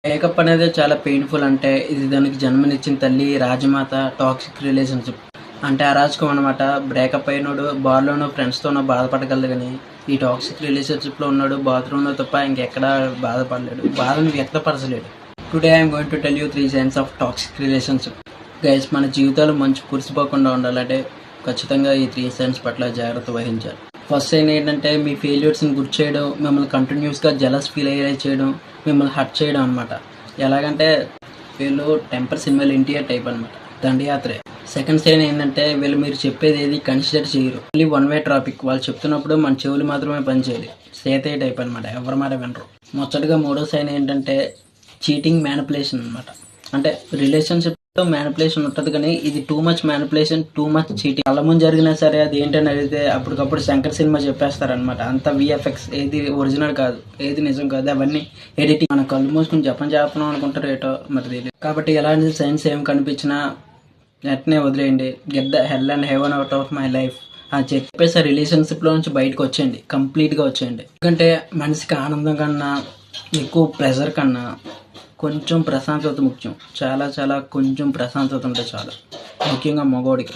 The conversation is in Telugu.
బ్రేకప్ అనేది చాలా పెయిన్ఫుల్. అంటే ఇది దానికి జన్మనిచ్చిన తల్లి రాజమాత. టాక్సిక్ రిలేషన్షిప్ అంటే అరాచకం అనమాట. బ్రేకప్ అయినోడు బార్లోనో ఫ్రెండ్స్తోనో బాధపడగలదు, కానీ ఈ టాక్సిక్ రిలేషన్షిప్లో ఉన్నాడు బాత్రూంలో తప్ప ఇంకెక్కడా బాధపడలేడు, బాధను వ్యక్తపరచలేడు. Today I'm going to tell you 3 signs of toxic relationship. Guys, మన జీవితాలు మంచి కురిసిపోకుండా ఉండాలంటే ఖచ్చితంగా ఈ 3 సైన్స్ పట్ల జాగ్రత్త వహించాలి. ఫస్ట్ సైన్ ఏంటంటే మీ ఫెయిల్యూర్స్ని గుర్తు చేయడం, మిమ్మల్ని కంటిన్యూస్గా జలస్ ఫీల్ అయ్యేలా చేయడం, మిమ్మల్ని హర్ట్ చేయడం అనమాట. ఎలాగంటే వీళ్ళు టెంపర్ సినిమాలు ఎన్టీఆర్ టైప్ అనమాట, దండయాత్రే. సెకండ్ సైన్ ఏంటంటే వీళ్ళు మీరు చెప్పేది ఏది కన్సిడర్ చేయరు, ఓన్లీ వన్ వే ట్రాఫిక్. వాళ్ళు చెప్తున్నప్పుడు మన చెవులు మాత్రమే పనిచేయాలి. సేతయ్య టైప్ అనమాట, ఎవరి మాట వినరు. ముచ్చటగా మూడో సైన్ ఏంటంటే చీటింగ్, మ్యానిపులేషన్ అనమాట. అంటే రిలేషన్షిప్ మ్యానిపులేషన్ ఉంటుంది, కానీ ఇది too much manipulation, too much cheating. కళ్ళ ముందు జరిగినా సరే అది ఏంటని అడిగితే అప్పటికప్పుడు శంకర్ సినిమా చెప్పేస్తారనమాట. అంత విఎఫ్ఎక్స్, ఏది ఒరిజినల్ కాదు, ఏది నిజం కాదు, అవన్నీ ఎడిటింగ్. మన కళ్ళు మూసుకుని జపం చేస్తున్నాం అనుకుంటారు ఏటో మరి తెలియదు. కాబట్టి ఎలాంటి సైన్స్ ఏం కనిపించినా వెంటనే వదిలేయండి. Get the hell and heaven out of my life అని చెప్పేసి ఆ రిలేషన్షిప్లో నుంచి బయటకు వచ్చేయండి, కంప్లీట్గా వచ్చేయండి. ఎందుకంటే మనిషికి ఆనందం కన్నా ఎక్కువ ప్రెజర్ కన్నా కొంచెం ప్రశాంతత ముఖ్యం. చాలా చాలా కొంచెం ప్రశాంతత ఉంటే చాలు, ముఖ్యంగా మగవాడికి.